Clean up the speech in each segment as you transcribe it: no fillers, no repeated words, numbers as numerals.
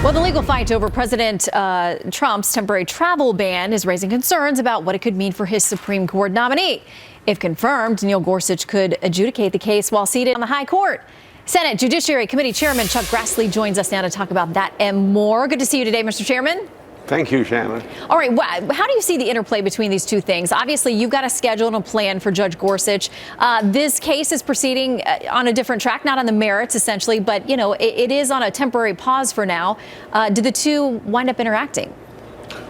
Well, the legal fight over President Trump's temporary travel ban is raising concerns about what it could mean for his Supreme Court nominee. If confirmed, Neil Gorsuch could adjudicate the case while seated on the high court. Senate Judiciary Committee Chairman Chuck Grassley joins us now to talk about that and more. Good to see you today, Mr. Chairman. Thank you, Shannon. All right. How do you see the interplay between these two things? Obviously, you've got a schedule and a plan for Judge Gorsuch. This case is proceeding on a different track, not on the merits, essentially, but, you know, it is on a temporary pause for now. Do the two wind up interacting?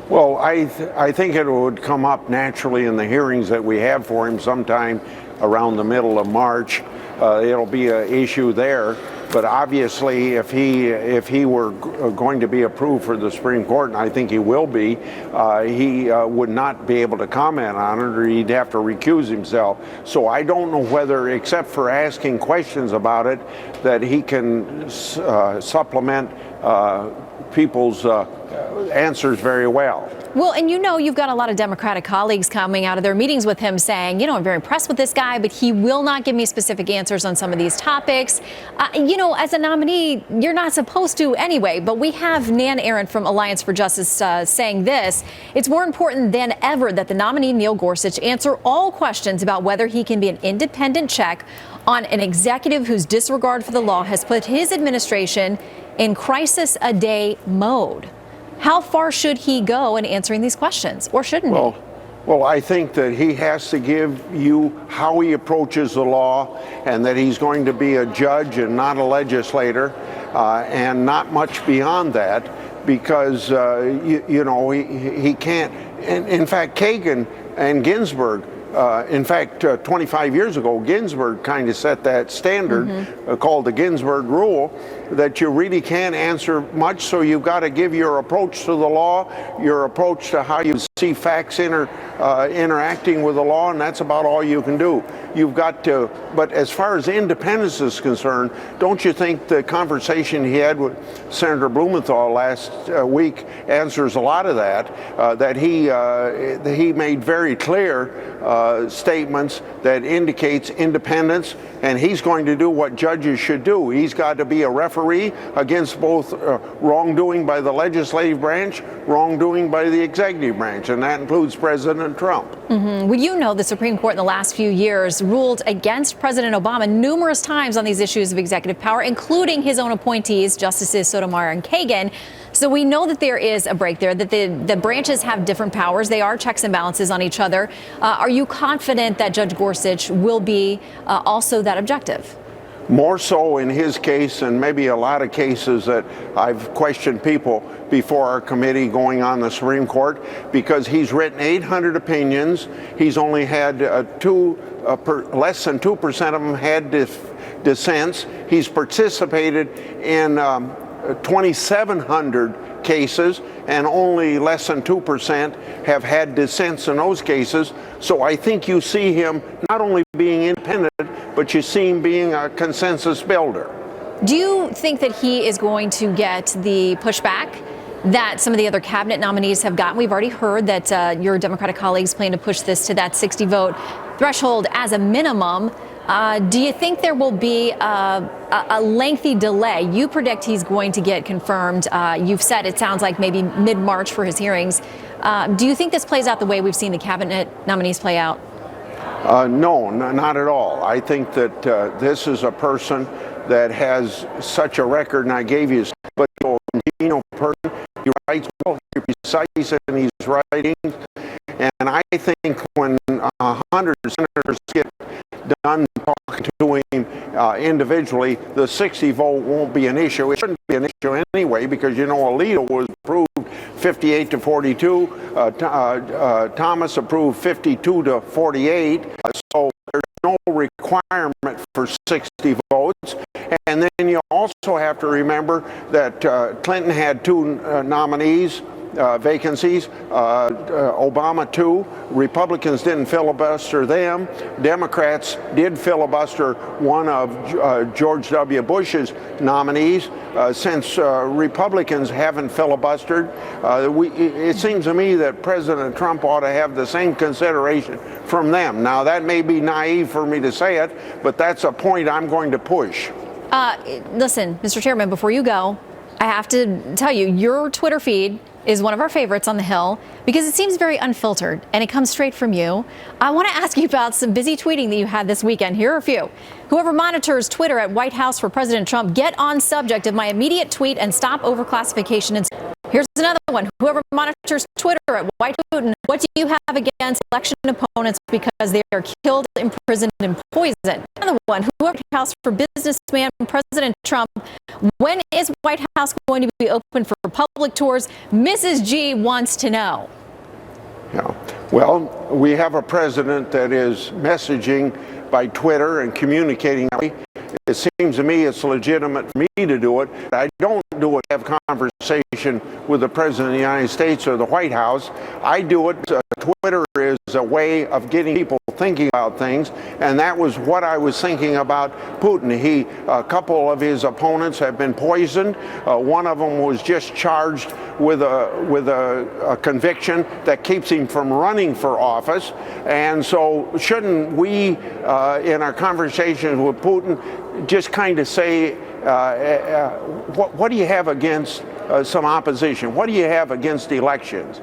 Well, I think it would come up naturally in the hearings that we have for him sometime around the middle of March. It'll be an issue there. But obviously, if he were going to be approved for the Supreme Court, and I think he will be, he would not be able to comment on it, or he'd have to recuse himself. So I don't know whether, except for asking questions about it, that he can supplement people's answers very well. Well, and you know, you've got a lot of Democratic colleagues coming out of their meetings with him saying, you know, I'm very impressed with this guy, but he will not give me specific answers on some of these topics. You know, as a nominee, you're not supposed to anyway, but we have Nan Arendt from Alliance for Justice saying this: it's more important than ever that the nominee Neil Gorsuch answer all questions about whether he can be an independent check on an executive whose disregard for the law has put his administration in crisis-a-day mode. How far should he go in answering these questions, or shouldn't he? Well, I think that he has to give you how he approaches the law, and that he's going to be a judge and not a legislator, and not much beyond that, because, you know, he can't. In fact, Kagan and Ginsburg, 25 years ago, Ginsburg kind of set that standard called the Ginsburg Rule, that you really can't answer much, so you've got to give your approach to the law, your approach to how you see facts interacting with the law, and that's about all you can do. You've got to, but as far as independence is concerned, don't you think the conversation he had with Senator Blumenthal last week answers a lot of that, that he made very clear statements that indicates independence, and he's going to do what judges should do. He's got to be a referee against both wrongdoing by the legislative branch, wrongdoing by the executive branch, and that includes President Trump. Well, you know, the Supreme Court in the last few years ruled against President Obama numerous times on these issues of executive power, including his own appointees, Justices Sotomayor and Kagan. So we know that there is a break there, that the branches have different powers. They are checks and balances on each other. Are you confident that Judge Gorsuch will be also that objective? More so in his case, and maybe a lot of cases that I've questioned people before our committee going on the Supreme Court, because he's written 800 opinions. He's only had less than 2% of them had dissents. He's participated in 2,700 cases, and only less than 2% have had dissents in those cases. So I think you see him not only being independent, but you see him being a consensus builder. Do you think that he is going to get the pushback that some of the other cabinet nominees have gotten? We've already heard that your Democratic colleagues plan to push this to that 60-vote threshold as a minimum. Do you think there will be a lengthy delay? You predict he's going to get confirmed. You've said it sounds like maybe mid-March for his hearings. Do you think this plays out the way we've seen the cabinet nominees play out? No, not at all. I think that this is a person that has such a record, and I gave you but a congenial person. He writes well, very precise, and he's writing. And I think when 100 senators get done talking to him individually, the 60 vote won't be an issue. It shouldn't be an issue anyway, because, you know, Alito was approved 58 to 42. Thomas approved 52 to 48. So there's no requirement for 60 votes. And then you also have to remember that Clinton had two nominees, vacancies, Obama 2. Republicans didn't filibuster them. Democrats did filibuster one of George W. Bush's nominees. Since Republicans haven't filibustered, it seems to me that President Trump ought to have the same consideration from them. Now, that may be naive for me to say it, but that's a point I'm going to push. Listen, Mr. Chairman, before you go, I have to tell you, your Twitter feed is one of our favorites on the Hill because it seems very unfiltered and it comes straight from you. I want to ask you about some busy tweeting that you had this weekend. Here are a few. Whoever monitors Twitter at White House for President Trump, get on subject of my immediate tweet and stop overclassification. And here's another one. Whoever monitors Twitter at White Putin, what do you have against election opponents because they are killed, imprisoned, and poisoned? Another one. Whoever House for businessman President Trump, when is White House going to be open for public tours? Mrs. G wants to know. Yeah. Well, we have a president that is messaging by Twitter and communicating. It seems to me it's legitimate for me to do it. I don't do it to have conversation with the President of the United States or the White House. I do it. Twitter is a way of getting people thinking about things, and that was what I was thinking about Putin. A couple of his opponents have been poisoned. One of them was just charged with a conviction that keeps him from running for office. And so shouldn't we, in our conversations with Putin, just kind of say, what do you have against some opposition? What do you have against elections?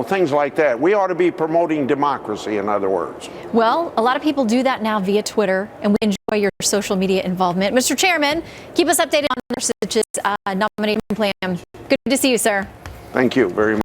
Things like that. We ought to be promoting democracy, in other words. Well, a lot of people do that now via Twitter, and we enjoy your social media involvement. Mr. Chairman, keep us updated on Gorsuch's nomination plan. Good to see you, sir. Thank you very much.